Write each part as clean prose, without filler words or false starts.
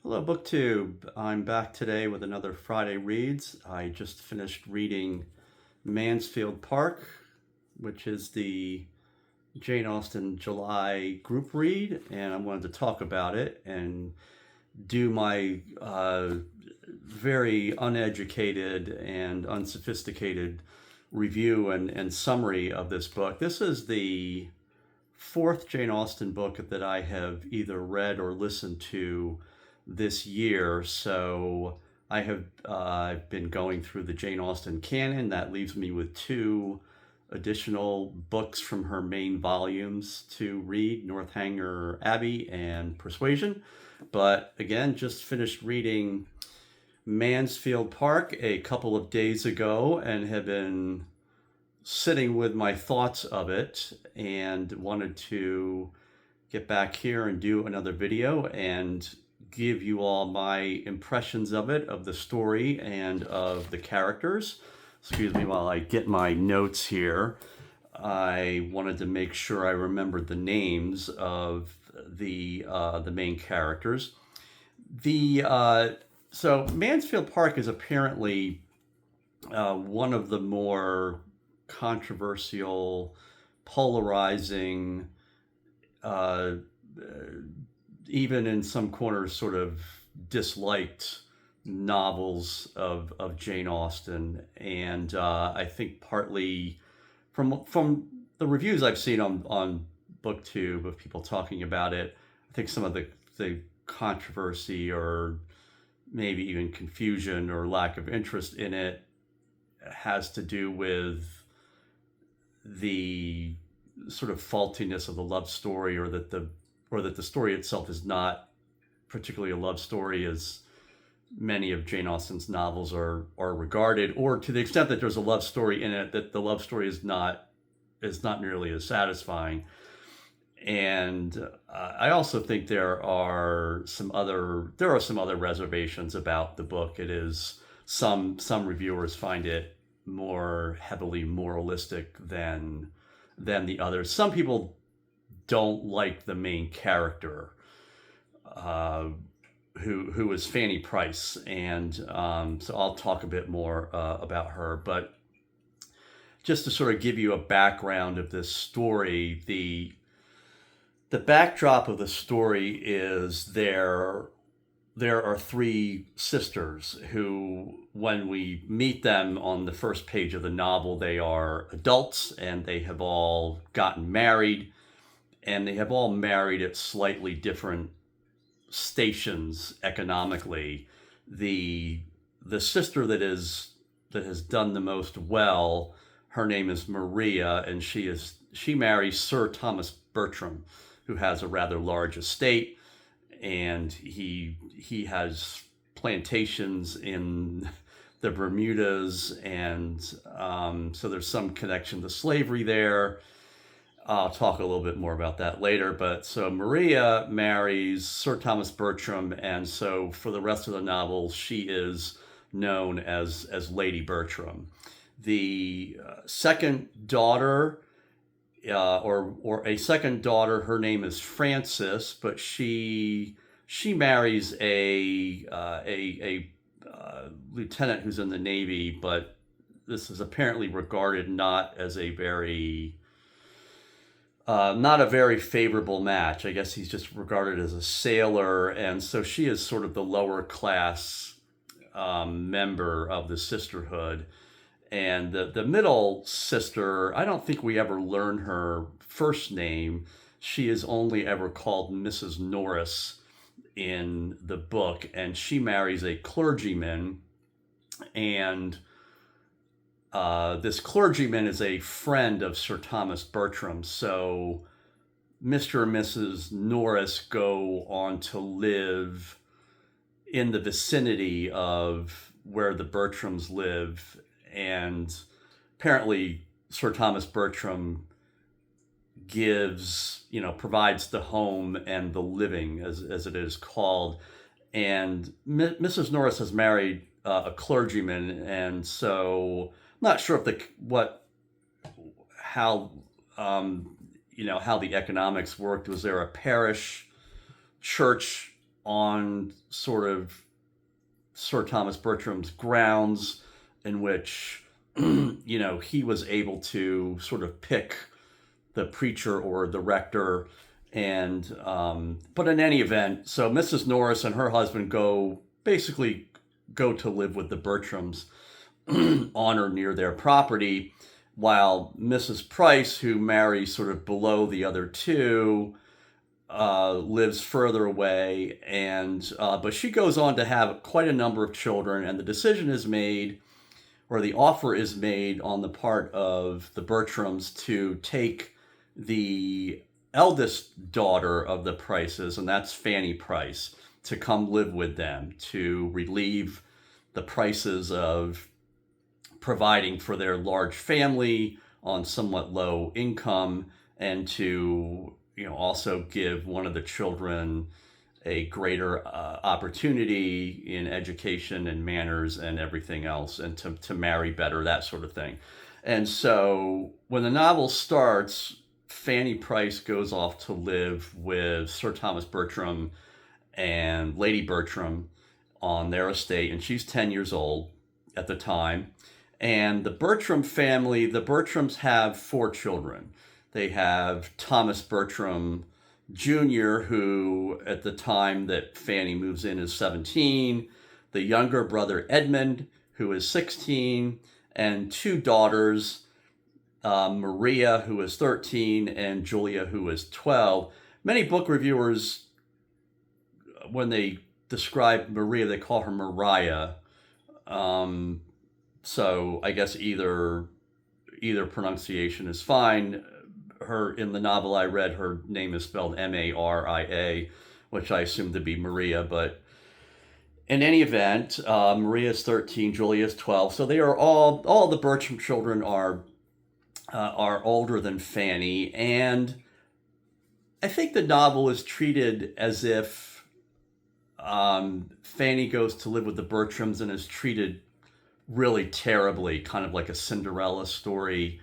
Hello, BookTube. I'm back today with another Friday Reads. I just finished reading Mansfield Park, which is the Jane Austen July group read, and I wanted to talk about it and do my very uneducated and unsophisticated review and summary of this book. This is the fourth Jane Austen book that I have either read or listened to this year. So I have I've been going through the Jane Austen canon. That leaves me with two additional books from her main volumes to read, Northanger Abbey and Persuasion. But again, just finished reading Mansfield Park a couple of days ago and have been sitting with my thoughts of it and wanted to get back here and do another video and give you all my impressions of it, of the story and of the characters. Excuse me while I get my notes here. I wanted to make sure I remembered the names of the main characters. So Mansfield Park is apparently one of the more controversial, polarizing, even in some corners sort of disliked novels of Jane Austen. And I think partly from the reviews I've seen on BookTube of people talking about it, I think some of the controversy or maybe even confusion or lack of interest in it has to do with the sort of faultiness of the love story, or that the story itself is not particularly a love story as many of Jane Austen's novels are regarded, or to the extent that there's a love story in it, that the love story is not nearly as satisfying. And I also think there are some other reservations about the book. It is some reviewers find it more heavily moralistic than the others. Some people don't like the main character, who is Fanny Price, and so I'll talk a bit more about her. But just to sort of give you a background of this story, the backdrop of the story is there are three sisters who, when we meet them on the first page of the novel, they are adults and they have all gotten married, and they have all married at slightly different stations economically. The sister that has done the most well, her name is Maria, and she marries Sir Thomas Bertram, who has a rather large estate, and he has plantations in the Bermudas, and so there's some connection to slavery there. I'll talk a little bit more about that later. But so Maria marries Sir Thomas Bertram, and so for the rest of the novel, she is known as Lady Bertram. The second daughter, or a second daughter, her name is Frances, but she marries a lieutenant who's in the Navy, but this is apparently regarded not as a very not a very favorable match. I guess he's just regarded as a sailor, and so she is sort of the lower class member of the sisterhood. And the middle sister, I don't think we ever learn her first name. She is only ever called Mrs. Norris in the book, and she marries a clergyman, and this clergyman is a friend of Sir Thomas Bertram. So Mr. and Mrs. Norris go on to live in the vicinity of where the Bertrams live, and apparently Sir Thomas Bertram provides the home and the living, as it is called. And Mrs. Norris has married a clergyman, and so I'm not sure if how the economics worked. Was there a parish church on sort of Sir Thomas Bertram's grounds, in which he was able to sort of pick the preacher or the rector. And but in any event, so Mrs. Norris and her husband basically go to live with the Bertrams on or near their property, while Mrs. Price, who marries sort of below the other two, lives further away. And but she goes on to have quite a number of children, and the decision is made, or the offer is made on the part of the Bertrams to take the eldest daughter of the Prices, and that's Fanny Price, to come live with them to relieve the Prices of providing for their large family on somewhat low income, and to also give one of the children a greater opportunity in education and manners and everything else, and to marry better, that sort of thing. And so when the novel starts, Fanny Price goes off to live with Sir Thomas Bertram and Lady Bertram on their estate, and she's 10 years old at the time. And the Bertram family, the Bertrams have 4 children. They have Thomas Bertram Jr., who at the time that Fanny moves in is 17, the younger brother Edmund, who is 16, and 2 daughters, Maria, who is 13, and Julia, who is 12. Many book reviewers, when they describe Maria, they call her Mariah. So I guess either pronunciation is fine. In the novel I read, her name is spelled Maria, which I assume to be Maria. But in any event, Maria is 13, Julia is 12. So they are all the Bertram children are older than Fanny, and I think the novel is treated as if Fanny goes to live with the Bertrams and is treated really terribly, kind of like a Cinderella story.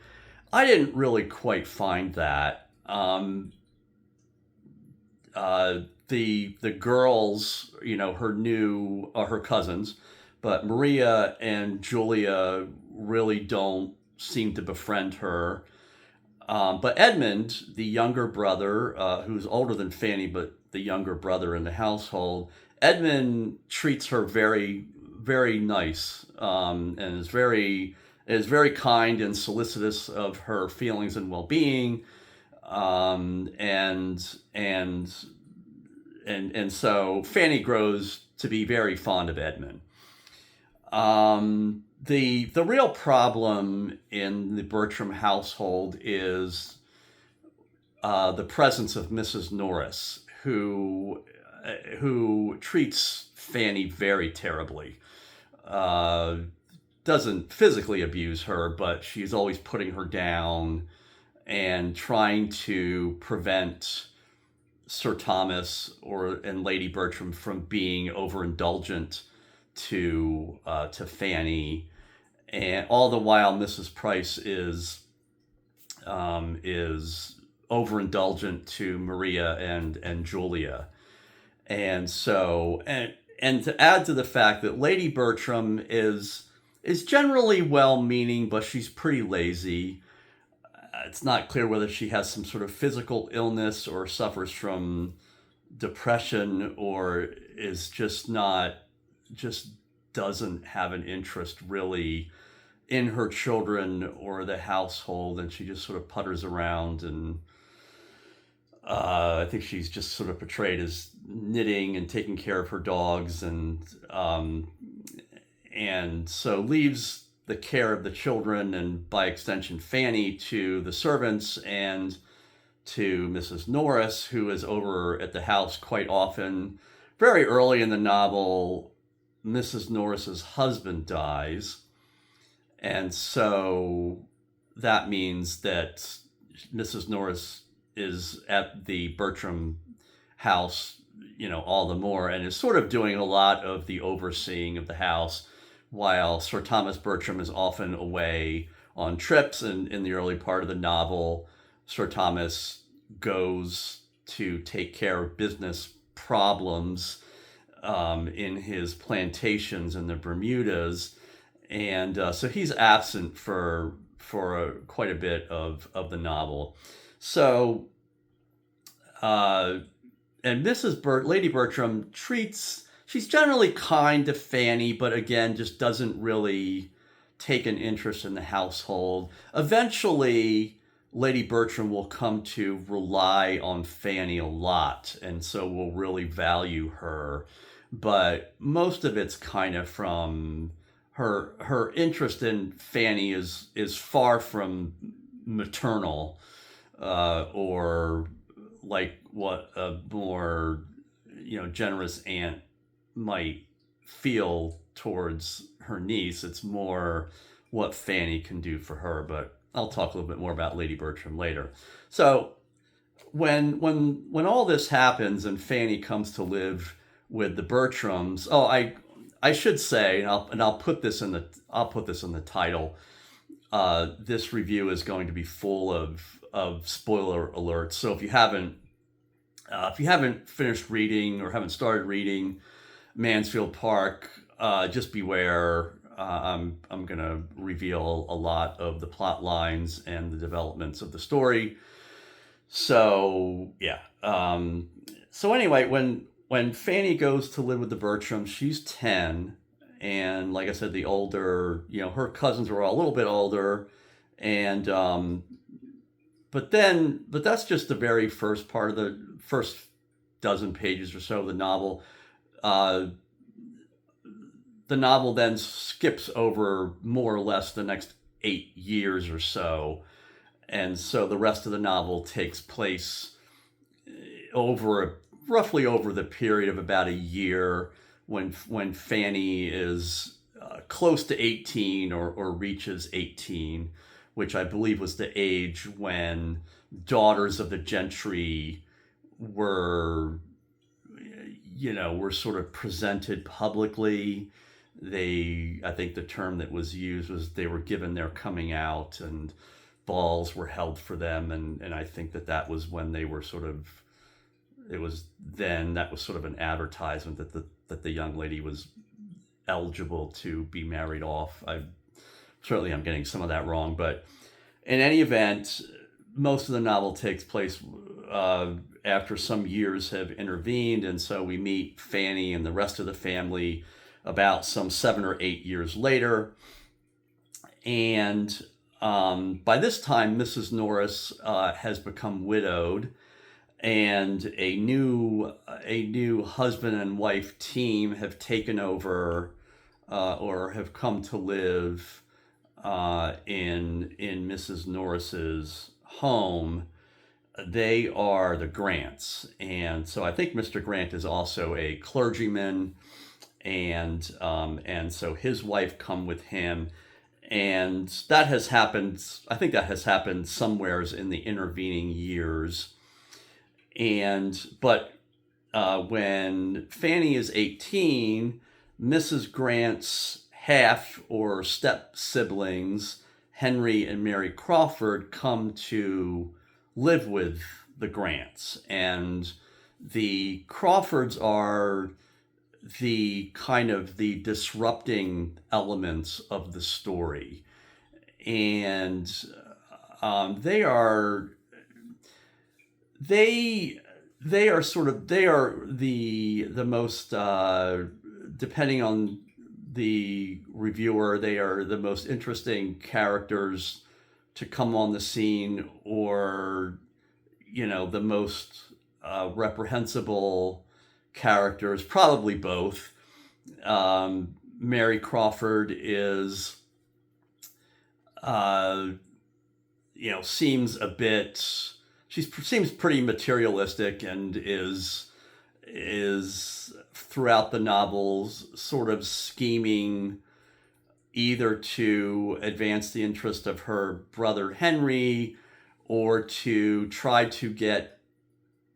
I didn't really quite find that. The girls, her cousins, but Maria and Julia really don't seem to befriend her. But Edmund, the younger brother, who's older than Fanny, but the younger brother in the household, Edmund treats her very, very nice, and is very kind and solicitous of her feelings and well-being, and so Fanny grows to be very fond of Edmund. The real problem in the Bertram household is the presence of Mrs. Norris, who treats Fanny very terribly. Doesn't physically abuse her, but she's always putting her down and trying to prevent Sir Thomas and Lady Bertram from being overindulgent to Fanny, and all the while Mrs. Price is overindulgent to Maria and Julia. And so and to add to the fact that Lady Bertram is generally well-meaning, but she's pretty lazy. It's not clear whether she has some sort of physical illness or suffers from depression, or is just doesn't have an interest really in her children or the household, and she just sort of putters around. And I think she's just sort of portrayed as knitting and taking care of her dogs, and so leaves the care of the children, and by extension Fanny, to the servants and to Mrs. Norris, who is over at the house quite often. Very early in the novel, Mrs. Norris's husband dies, and so that means that Mrs. Norris is at the Bertram house, all the more, and is sort of doing a lot of the overseeing of the house, while Sir Thomas Bertram is often away on trips. And in the early part of the novel, Sir Thomas goes to take care of business problems in his plantations in the Bermudas, and so he's absent for quite a bit of the novel. So, uh, and Lady Bertram she's generally kind to Fanny, but again, just doesn't really take an interest in the household. Eventually, Lady Bertram will come to rely on Fanny a lot, and so will really value her. But most of it's kind of from her interest in Fanny is far from maternal, or like what a more generous aunt might feel towards her niece. It's more what Fanny can do for her. But I'll talk a little bit more about Lady Bertram later. So when all this happens and Fanny comes to live with the Bertrams, I should say, and I'll put this in the title. This review is going to be full of spoiler alerts. So if you haven't finished reading or haven't started reading Mansfield Park, just beware. I'm going to reveal a lot of the plot lines and the developments of the story. So yeah. So anyway, when Fanny goes to live with the Bertrams, she's 10, and like I said, the older, her cousins were all a little bit older, and but that's just the very first part of the first dozen pages or so of the novel. The novel then skips over more or less the next 8 years or so. And so the rest of the novel takes place roughly over the period of about a year when Fanny is close to 18 or reaches 18, which I believe was the age when daughters of the gentry were sort of presented publicly. I think the term that was used was they were given their coming out, and balls were held for them, and I think that was when they were sort of, that was sort of an advertisement that the young lady was eligible to be married off. I'm getting some of that wrong, but in any event, most of the novel takes place after some years have intervened, and so we meet Fanny and the rest of the family about some 7 or 8 years later. And by this time, Mrs. Norris has become widowed, and a new husband and wife team have taken over or have come to live in Mrs. Norris's home. They are the Grants, and so I think Mr. Grant is also a clergyman, and so his wife come with him, and that has happened. I think that has happened somewheres in the intervening years. But when Fanny is 18, Mrs. Grant's half or step siblings, Henry and Mary Crawford, come to live with the Grants, and the Crawfords are the kind of the disrupting elements of the story, and they are the most depending on the reviewer, they are the most interesting characters to come on the scene, or the most reprehensible characters, probably both. Mary Crawford is seems a bit, seems pretty materialistic, and is throughout the novels sort of scheming either to advance the interest of her brother Henry, or to try to get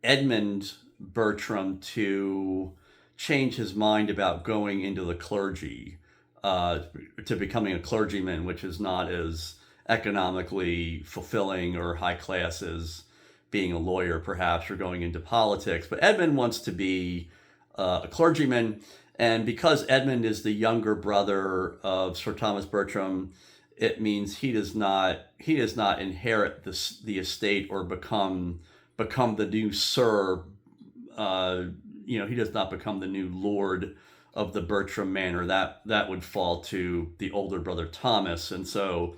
Edmund Bertram to change his mind about going into the clergy, to becoming a clergyman, which is not as economically fulfilling or high class as being a lawyer, perhaps, or going into politics. But Edmund wants to be a clergyman. And because Edmund is the younger brother of Sir Thomas Bertram, it means he does not inherit the estate or become the new Sir. He does not become the new Lord of the Bertram Manor. That would fall to the older brother Thomas, and so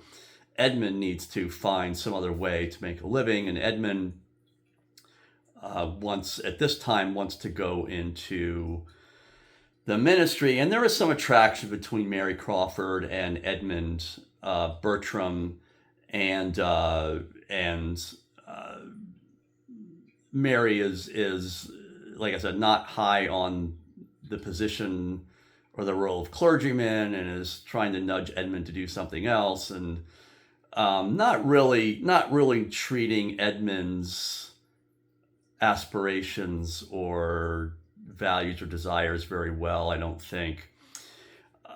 Edmund needs to find some other way to make a living. And Edmund wants to go into the ministry, and there is some attraction between Mary Crawford and Edmund Bertram, and Mary is like I said, not high on the position or the role of clergyman, and is trying to nudge Edmund to do something else, and not really treating Edmund's aspirations or values or desires very well, I don't think.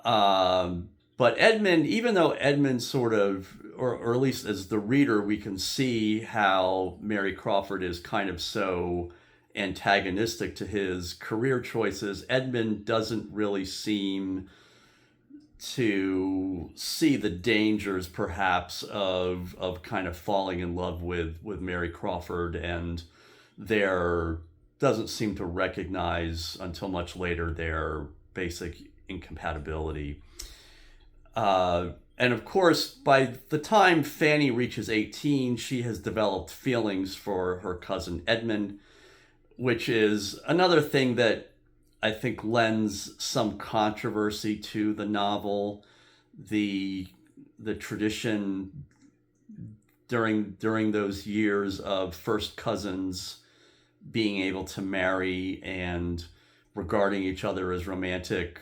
But Edmund, even though Edmund sort of, or at least as the reader, we can see how Mary Crawford is kind of so antagonistic to his career choices, Edmund doesn't really seem to see the dangers, perhaps, of kind of falling in love with Mary Crawford, and doesn't seem to recognize until much later their basic incompatibility. And of course, by the time Fanny reaches 18, she has developed feelings for her cousin Edmund, which is another thing that I think lends some controversy to the novel. The tradition during those years of first cousins being able to marry and regarding each other as romantic,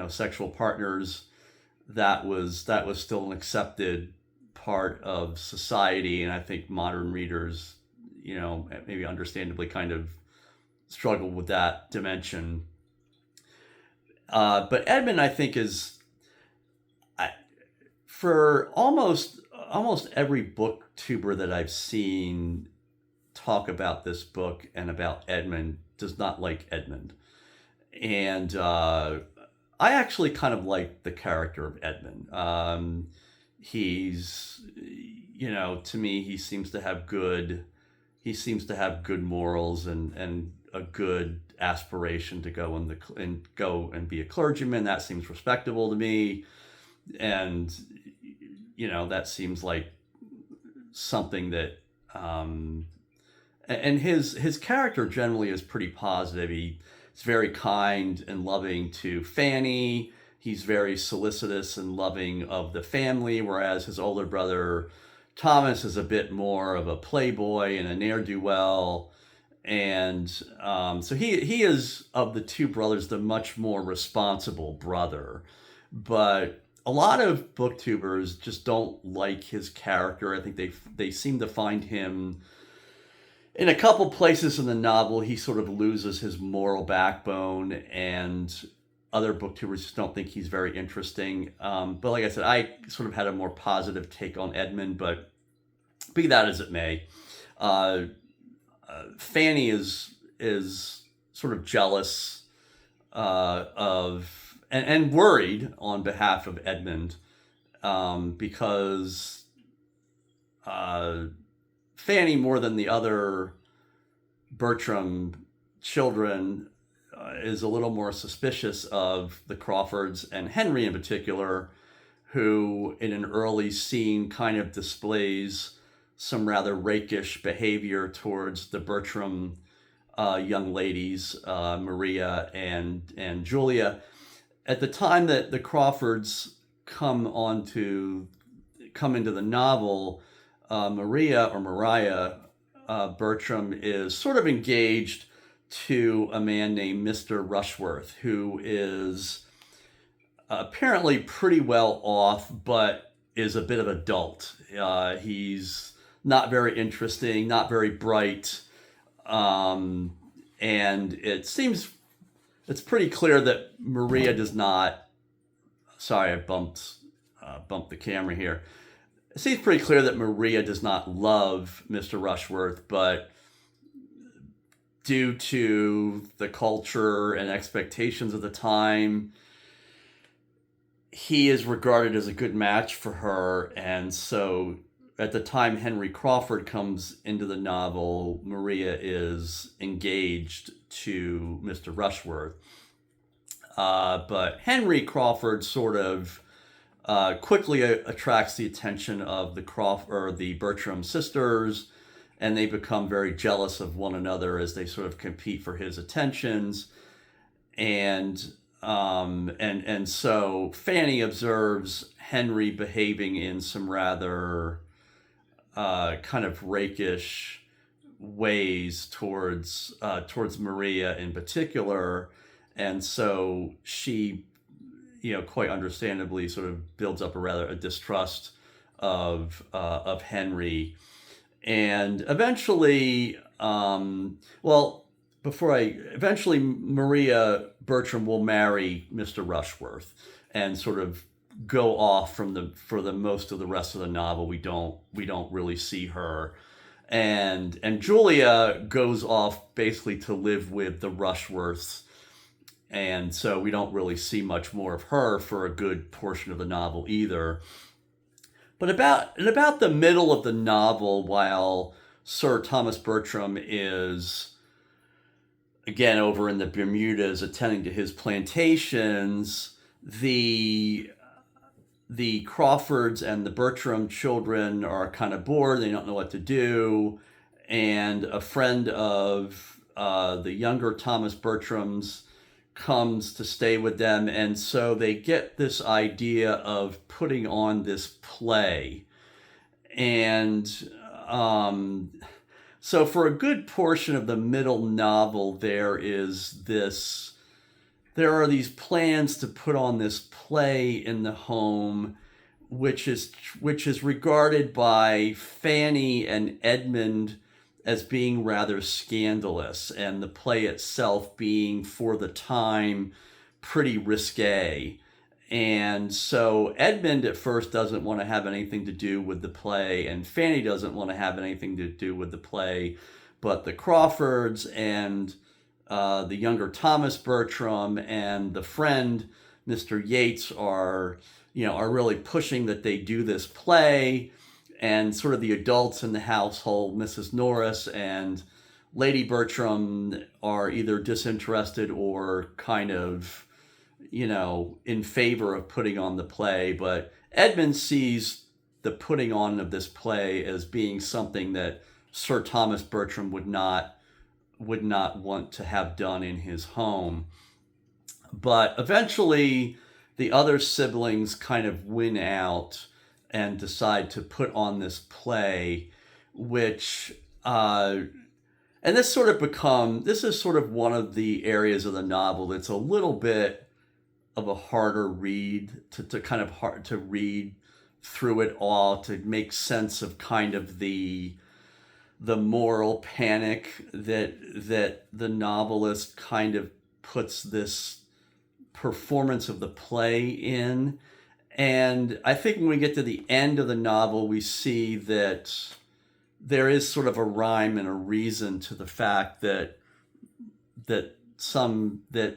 sexual partners, that was still an accepted part of society, and I think modern readers, maybe understandably kind of struggle with that dimension. But Edmund, I think, for almost every booktuber that I've seen talk about this book and about Edmund does not like Edmund. And I actually kind of like the character of Edmund. He's, to me, he seems to have good morals and a good aspiration to go and be a clergyman. That seems respectable to me. And, that seems like something that, and his character generally is pretty positive. He's very kind and loving to Fanny. He's very solicitous and loving of the family, whereas his older brother Thomas is a bit more of a playboy and a ne'er-do-well. And so he is, of the two brothers, the much more responsible brother. But a lot of booktubers just don't like his character. I think they seem to find him, in a couple places in the novel, he sort of loses his moral backbone, and other booktubers just don't think he's very interesting. But like I said, I sort of had a more positive take on Edmund, but be that as it may, Fanny is sort of jealous of and worried on behalf of Edmund, because Fanny, more than the other Bertram children, is a little more suspicious of the Crawfords, and Henry in particular, who in an early scene kind of displays some rather rakish behavior towards the Bertram young ladies, Maria and Julia. At the time that the Crawfords come into the novel, Mariah Bertram is sort of engaged to a man named Mr. Rushworth, who is apparently pretty well off, but is a bit of a dolt. He's not very interesting, not very bright, and it's pretty clear that Maria does not. Sorry, I bumped the camera here. It seems pretty clear that Maria does not love Mr. Rushworth, but due to the culture and expectations of the time, he is regarded as a good match for her. And so at the time Henry Crawford comes into the novel, Maria is engaged to Mr. Rushworth. But Henry Crawford sort of quickly attracts the attention of the Bertram sisters, and they become very jealous of one another as they sort of compete for his attentions. And so Fanny observes Henry behaving in some rather kind of rakish ways towards Maria in particular, and so she, quite understandably, sort of builds up a distrust of Henry, and eventually, eventually Maria Bertram will marry Mr. Rushworth and sort of go off for the most of the rest of the novel. We don't really see her, and Julia goes off basically to live with the Rushworths, and so we don't really see much more of her for a good portion of the novel either. But about the middle of the novel, while Sir Thomas Bertram is again over in the Bermudas attending to his plantations, the Crawfords and the Bertram children are kind of bored. They don't know what to do. And a friend of the younger Thomas Bertram's comes to stay with them. And so they get this idea of putting on this play. And so for a good portion of the middle novel, there are these plans to put on this play in the home, which is regarded by Fanny and Edmund as being rather scandalous, and the play itself being, for the time, pretty risque. And so Edmund at first doesn't want to have anything to do with the play, and Fanny doesn't want to have anything to do with the play, but the Crawfords and the younger Thomas Bertram and the friend, Mr. Yates, are really pushing that they do this play, and sort of the adults in the household, Mrs. Norris and Lady Bertram, are either disinterested or kind of, in favor of putting on the play. But Edmund sees the putting on of this play as being something that Sir Thomas Bertram would not want to have done in his home. But eventually the other siblings kind of win out and decide to put on this play, which and this is sort of one of the areas of the novel that's a little bit of a harder read to kind of hard to read through it all, to make sense of kind of the moral panic that the novelist kind of puts this performance of the play in. And I think when we get to the end of the novel, we see that there is sort of a rhyme and a reason to the fact that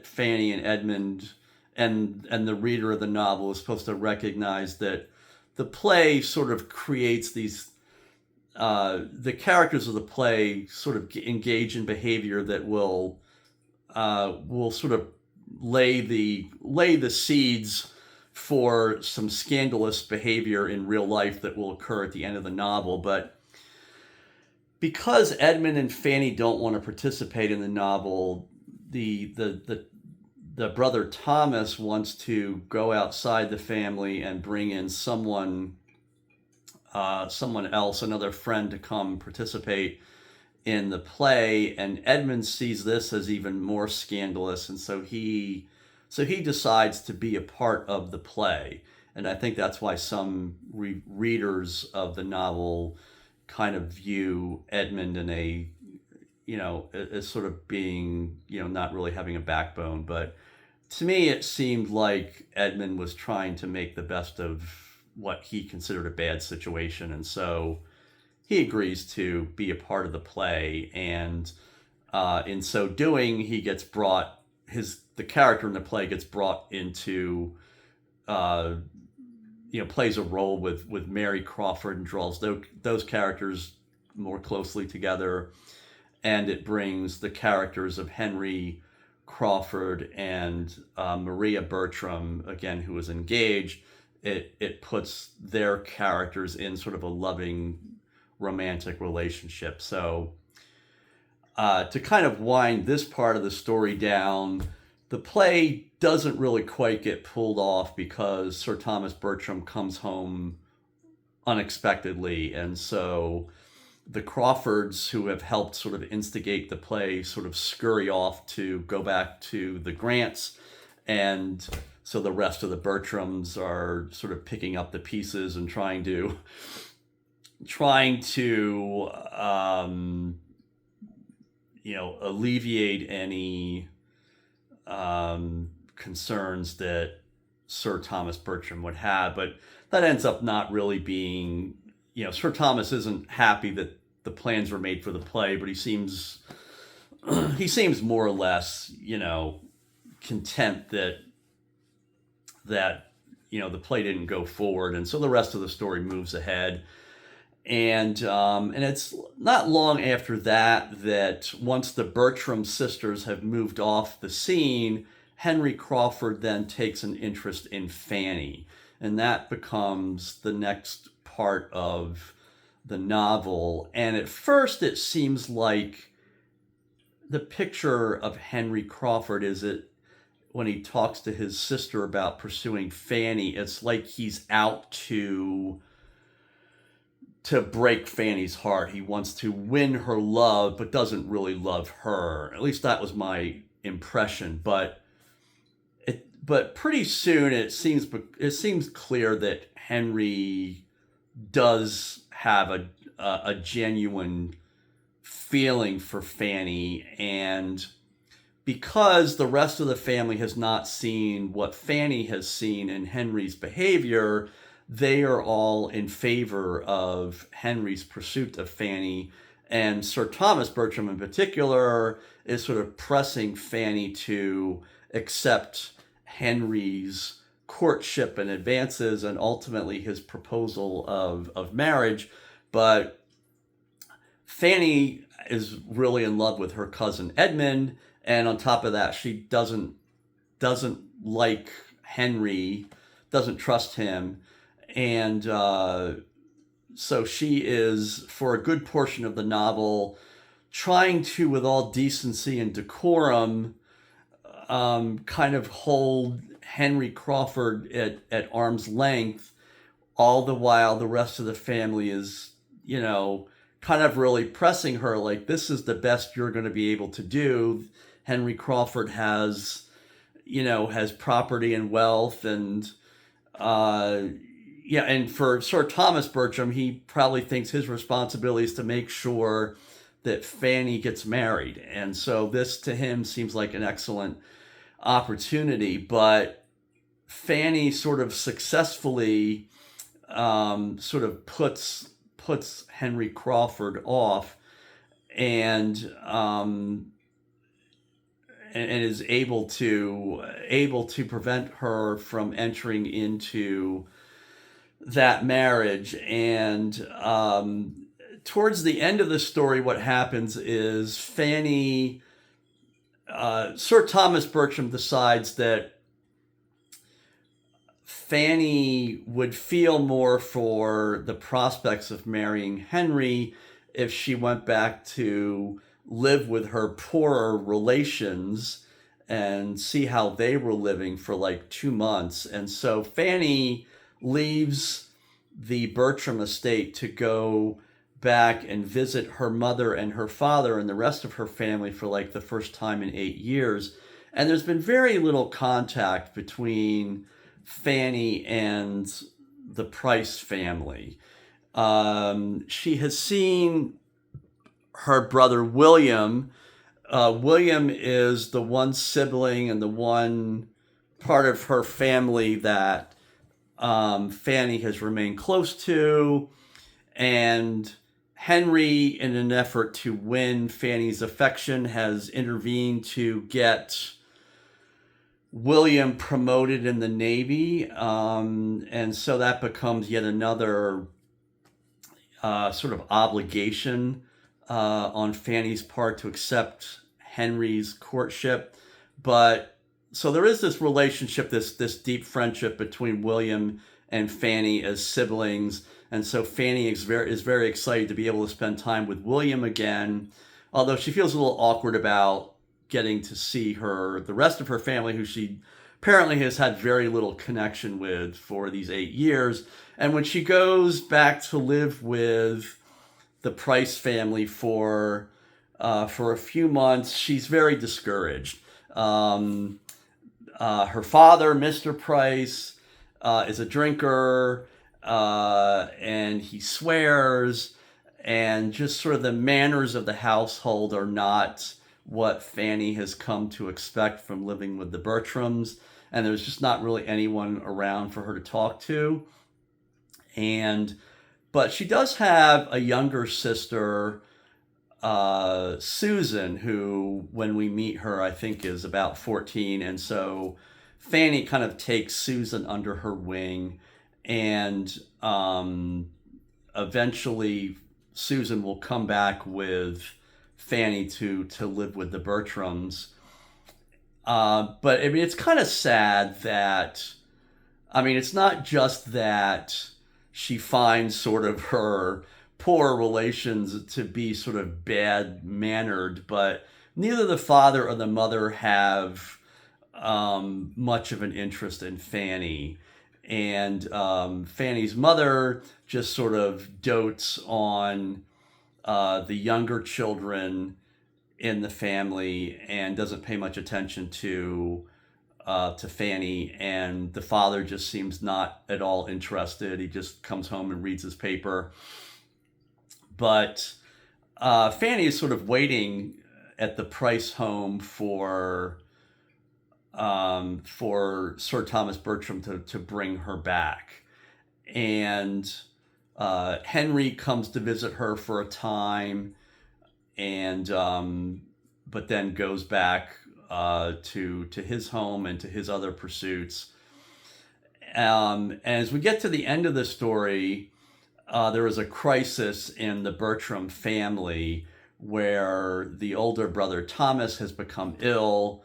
Fanny and Edmund and the reader of the novel is supposed to recognize that the play sort of creates these the characters of the play sort of engage in behavior that will sort of lay the seeds for some scandalous behavior in real life that will occur at the end of the novel. But because Edmund and Fanny don't want to participate in the novel, the brother Thomas wants to go outside the family and bring in someone else, another friend, to come participate in the play. And Edmund sees this as even more scandalous, and so he decides to be a part of the play. And I think that's why some readers of the novel kind of view Edmund in a, as sort of being, not really having a backbone. But to me, it seemed like Edmund was trying to make the best of what he considered a bad situation. And so he agrees to be a part of the play. And In so doing, he gets brought the character in the play gets brought into uh, plays a role with Mary Crawford and draws those characters more closely together, and it brings the characters of Henry Crawford and Maria Bertram, again, who was engaged. It puts their characters in sort of a loving romantic relationship. So to kind of wind this part of the story down, the play doesn't really quite get pulled off because Sir Thomas Bertram comes home unexpectedly, and so the Crawfords, who have helped sort of instigate the play, sort of scurry off to go back to the Grants, and so the rest of the Bertrams are sort of picking up the pieces and trying to alleviate any concerns that Sir Thomas Bertram would have, but that ends up not really being, Sir Thomas isn't happy that the plans were made for the play, but he seems more or less, content that the play didn't go forward, and so the rest of the story moves ahead. And it's not long after that once the Bertram sisters have moved off the scene, Henry Crawford then takes an interest in Fanny, and that becomes the next part of the novel. And at first it seems like the picture of Henry Crawford is it when he talks to his sister about pursuing Fanny, it's like he's out to break Fanny's heart. He wants to win her love, but doesn't really love her. At least that was my impression. But pretty soon it seems clear that Henry does have a genuine feeling for Fanny, and because the rest of the family has not seen what Fanny has seen in Henry's behavior, they are all in favor of Henry's pursuit of Fanny. And Sir Thomas Bertram in particular is sort of pressing Fanny to accept Henry's courtship and advances and ultimately his proposal of marriage. But Fanny is really in love with her cousin Edmund, and on top of that, she doesn't like Henry, doesn't trust him. And so she is, for a good portion of the novel, trying to, with all decency and decorum, kind of hold Henry Crawford at arm's length, all the while the rest of the family is, kind of really pressing her, like, this is the best you're going to be able to do. Henry Crawford has property and wealth, and and for Sir Thomas Bertram, he probably thinks his responsibility is to make sure that Fanny gets married. And so this to him seems like an excellent opportunity, but Fanny sort of successfully sort of puts Henry Crawford off, and is able to prevent her from entering into that marriage. And towards the end of the story, what happens is Fanny, Sir Thomas Bertram decides that Fanny would feel more for the prospects of marrying Henry if she went back to live with her poorer relations and see how they were living for like 2 months. And so Fanny leaves the Bertram estate to go back and visit her mother and her father and the rest of her family for like the first time in 8 years. And there's been very little contact between Fanny and the Price family. She has seen her brother William. William is the one sibling and the one part of her family that Fanny has remained close to, and Henry, in an effort to win Fanny's affection, has intervened to get William promoted in the Navy. And so that becomes yet another sort of obligation on Fanny's part to accept Henry's courtship. But so there is this relationship, this deep friendship between William and Fanny as siblings. And so Fanny is very excited to be able to spend time with William again, although she feels a little awkward about getting to see the rest of her family, who she apparently has had very little connection with for these 8 years. And when she goes back to live with the Price family for a few months, she's very discouraged. Her father, Mr. Price, is a drinker, and he swears, and just sort of the manners of the household are not what Fanny has come to expect from living with the Bertrams, and there's just not really anyone around for her to talk to. But she does have a younger sister, Susan, who, when we meet her, I think is about 14. And so Fanny kind of takes Susan under her wing, and eventually Susan will come back with Fanny to live with the Bertrams. But I mean, it's kind of sad that, I mean, it's not just that she finds sort of her poor relations to be sort of bad-mannered, but neither the father or the mother have much of an interest in Fanny. And Fanny's mother just sort of dotes on the younger children in the family and doesn't pay much attention to Fanny, and the father just seems not at all interested. He just comes home and reads his paper. But Fanny is sort of waiting at the Price home for Sir Thomas Bertram to bring her back. And Henry comes to visit her for a time, and but then goes back to his home and to his other pursuits. And as we get to the end of the story, there is a crisis in the Bertram family where the older brother Thomas has become ill,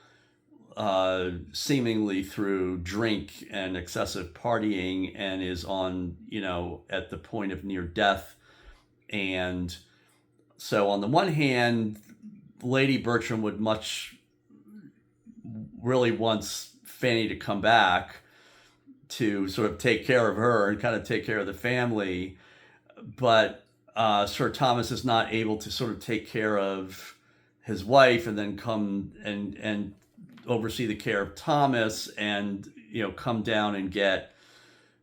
seemingly through drink and excessive partying, and is on, at the point of near death. And so on the one hand, Lady Bertram would really wants Fanny to come back to sort of take care of her and kind of take care of the family. But Sir Thomas is not able to sort of take care of his wife and then come and oversee the care of Thomas, and come down and get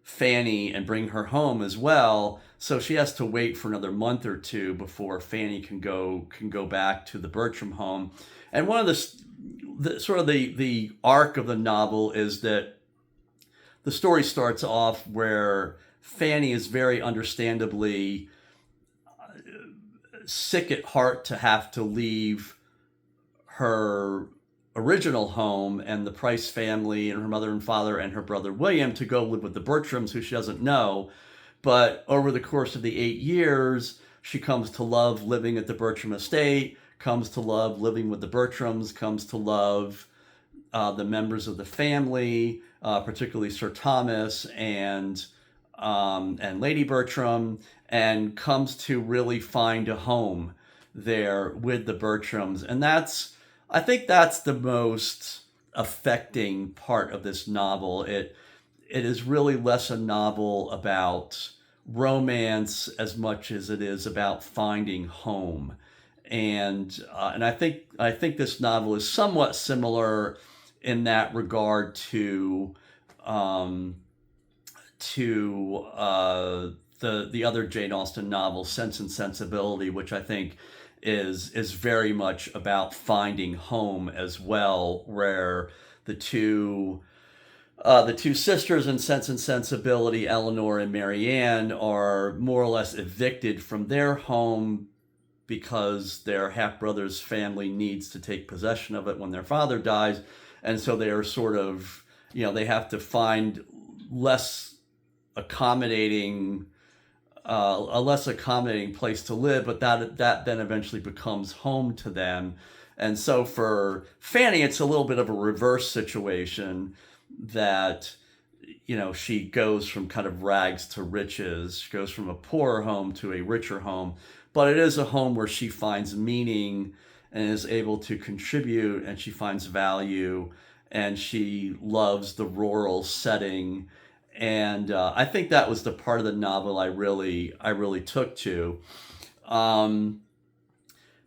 Fanny and bring her home as well. So she has to wait for another month or two before Fanny can go back to the Bertram home. And one of the arc of the novel is that the story starts off where Fanny is very understandably sick at heart to have to leave her original home and the Price family and her mother and father and her brother William to go live with the Bertrams, who she doesn't know. But over the course of the 8 years, she comes to love living at the Bertram estate, comes to love living with the Bertrams, comes to love the members of the family, particularly Sir Thomas and Lady Bertram, and comes to really find a home there with the Bertrams. And I think that's the most affecting part of this novel. It is really less a novel about romance as much as it is about finding home. And I think this novel is somewhat similar in that regard to the other Jane Austen novel, Sense and Sensibility, which I think is very much about finding home as well, where the two The two sisters in Sense and Sensibility, Eleanor and Marianne, are more or less evicted from their home because their half brother's family needs to take possession of it when their father dies. And so they are sort of, they have to find less accommodating, a less accommodating place to live, but that then eventually becomes home to them. And so for Fanny, it's a little bit of a reverse situation that, she goes from kind of rags to riches. She goes from a poorer home to a richer home, but it is a home where she finds meaning and is able to contribute, and she finds value, and she loves the rural setting. And I think that was the part of the novel I really took to. Um,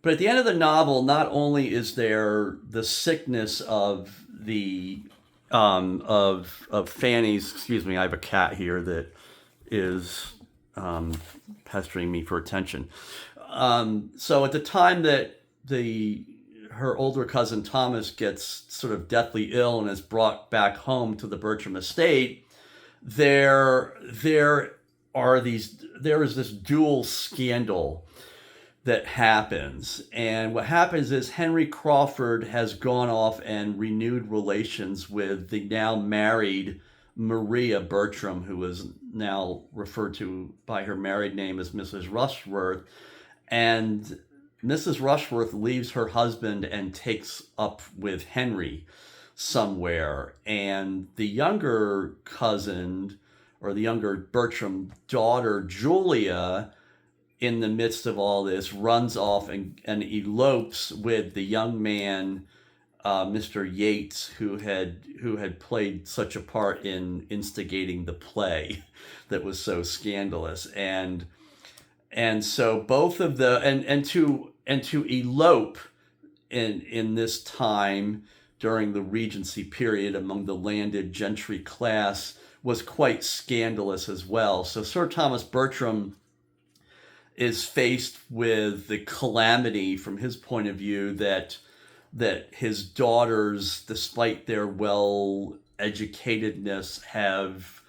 but at the end of the novel, not only is there the sickness of the of Fanny's. Excuse me, I have a cat here that is pestering me for attention. So at the time that her older cousin Thomas gets sort of deathly ill and is brought back home to the Bertram estate, there is this dual scandal that happens. And what happens is Henry Crawford has gone off and renewed relations with the now married Maria Bertram, who is now referred to by her married name as Mrs. Rushworth. And Mrs. Rushworth leaves her husband and takes up with Henry somewhere. And the younger cousin, or the younger Bertram daughter, Julia, in the midst of all this, runs off and elopes with the young man, Mr. Yates, who had played such a part in instigating the play that was so scandalous. And so both of the and to elope in this time during the Regency period among the landed gentry class was quite scandalous as well. So Sir Thomas Bertram is faced with the calamity from his point of view that his daughters, despite their well educatedness, have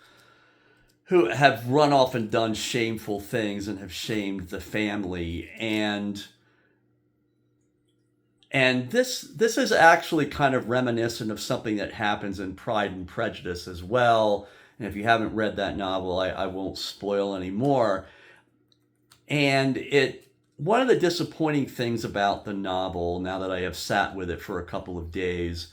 run off and done shameful things and have shamed the family. And this is actually kind of reminiscent of something that happens in Pride and Prejudice as well. And if you haven't read that novel, I won't spoil any more. And one of the disappointing things about the novel, now that I have sat with it for a couple of days,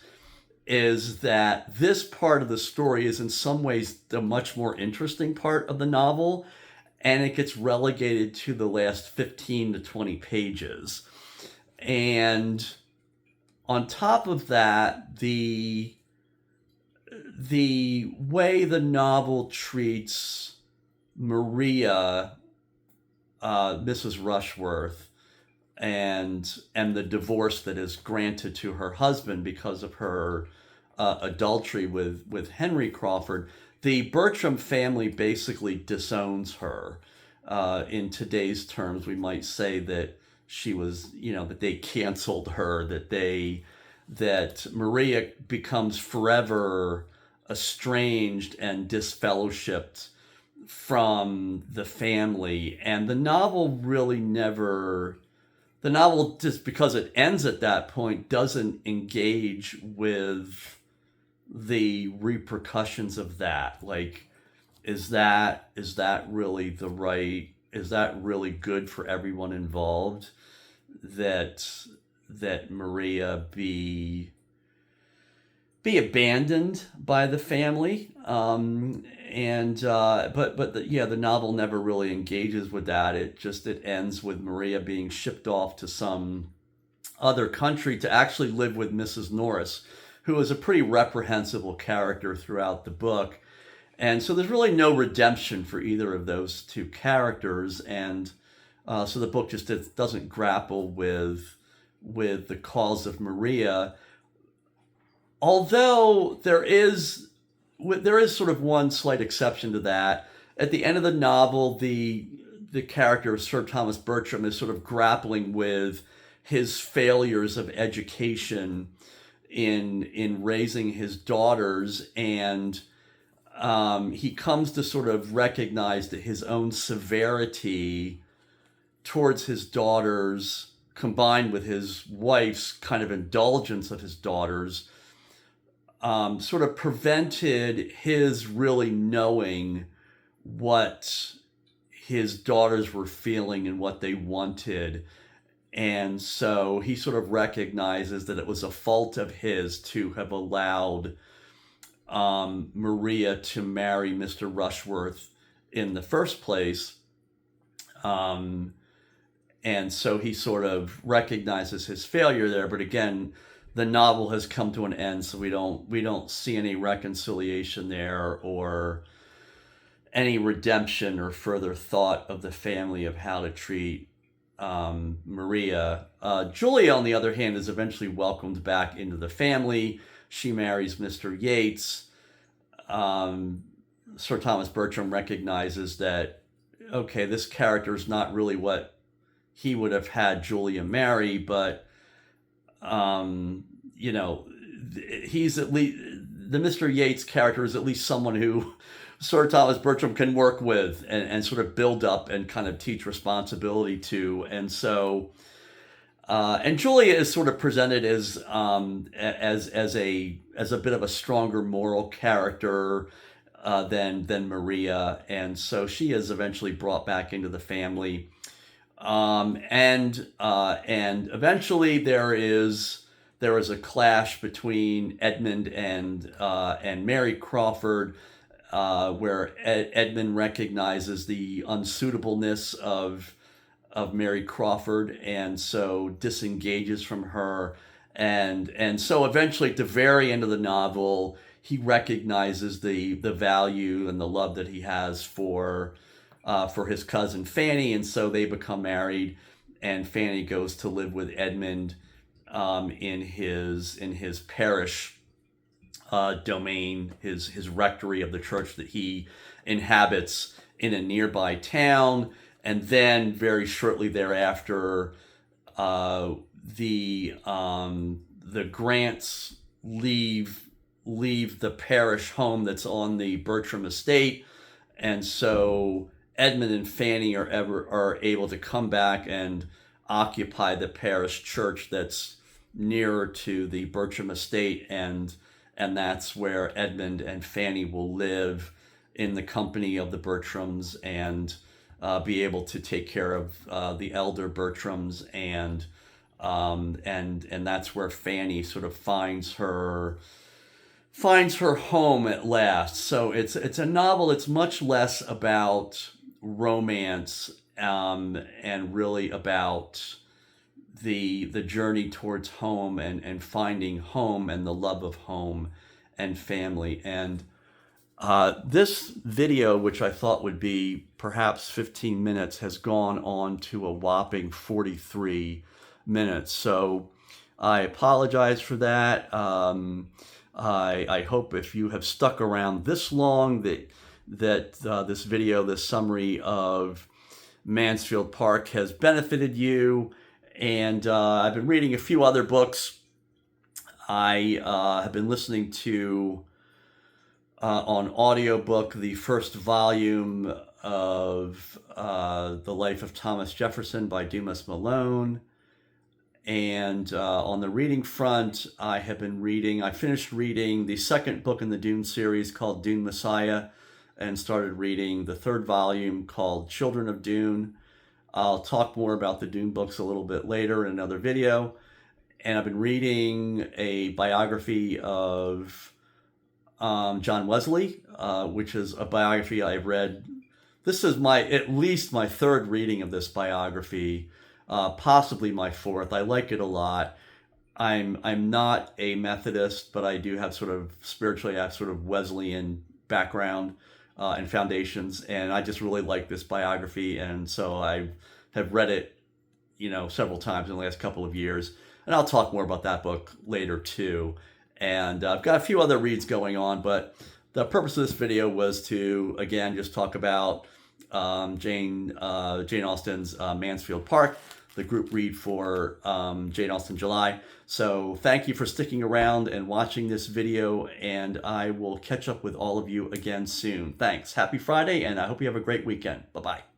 is that this part of the story is in some ways the much more interesting part of the novel, and it gets relegated to the last 15 to 20 pages. And on top of that, the way the novel treats Maria, Mrs. Rushworth, and the divorce that is granted to her husband because of her adultery with Henry Crawford, the Bertram family basically disowns her. In today's terms, we might say that she was, that they canceled her, that Maria becomes forever estranged and disfellowshipped from the family. And the novel, just because it ends at that point, doesn't engage with the repercussions of that. Like, is that really is that really good for everyone involved, that Maria be abandoned by the family? But the novel never really engages with that. It ends with Maria being shipped off to some other country to actually live with Mrs. Norris, who is a pretty reprehensible character throughout the book. And so there's really no redemption for either of those two characters. And so the book just doesn't grapple with the cause of Maria. Although there is sort of one slight exception to that. At the end of the novel, the character of Sir Thomas Bertram is sort of grappling with his failures of education in raising his daughters, and he comes to sort of recognize that his own severity towards his daughters, combined with his wife's kind of indulgence of his daughters, sort of prevented his really knowing what his daughters were feeling and what they wanted. And so he sort of recognizes that it was a fault of his to have allowed Maria to marry Mr. Rushworth in the first place. And so he sort of recognizes his failure there. But again, the novel has come to an end, so we don't see any reconciliation there or any redemption or further thought of the family of how to treat Maria. Julia, on the other hand, is eventually welcomed back into the family. She marries Mr. Yates. Sir Thomas Bertram recognizes that, okay, this character is not really what he would have had Julia marry, but he's at least, the Mr. Yates character is at least someone who Sir Thomas Bertram can work with and sort of build up and kind of teach responsibility to. And so, and Julia is sort of presented as a bit of a stronger moral character than Maria, and so she is eventually brought back into the family. And eventually there is a clash between Edmund and Mary Crawford, where Edmund recognizes the unsuitableness of Mary Crawford, and so disengages from her, and so eventually at the very end of the novel, he recognizes the value and the love that he has for his cousin Fanny, and so they become married, and Fanny goes to live with Edmund in his parish domain, his rectory of the church that he inhabits in a nearby town. And then very shortly thereafter, the Grants leave the parish home that's on the Bertram estate, and so Edmund and Fanny are able to come back and occupy the parish church that's nearer to the Bertram estate, and that's where Edmund and Fanny will live in the company of the Bertrams and be able to take care of the elder Bertrams, and that's where Fanny sort of finds her home at last. So it's a novel that's much less about romance and really about the journey towards home and finding home and the love of home and family. And this video, which I thought would be perhaps 15 minutes, has gone on to a whopping 43 minutes. So I apologize for that. I hope if you have stuck around this long that this video, this summary of Mansfield Park, has benefited you. And I've been reading a few other books. I have been listening to on audiobook the first volume of The Life of Thomas Jefferson by Dumas Malone. And on the reading front, I finished reading the second book in the Dune series called Dune Messiah, and started reading the third volume called Children of Dune. I'll talk more about the Dune books a little bit later in another video. And I've been reading a biography of John Wesley, which is a biography I've read. This is at least my third reading of this biography, possibly my fourth. I like it a lot. I'm not a Methodist, but I do have spiritually I have sort of Wesleyan background and foundations, and I just really like this biography, and so I have read it, several times in the last couple of years, and I'll talk more about that book later too. And I've got a few other reads going on, but the purpose of this video was to, again, just talk about Jane Austen's Mansfield Park. the group read for Jane Austen July. So thank you for sticking around and watching this video, and I will catch up with all of you again soon. Thanks. Happy Friday, and I hope you have a great weekend. Bye-bye.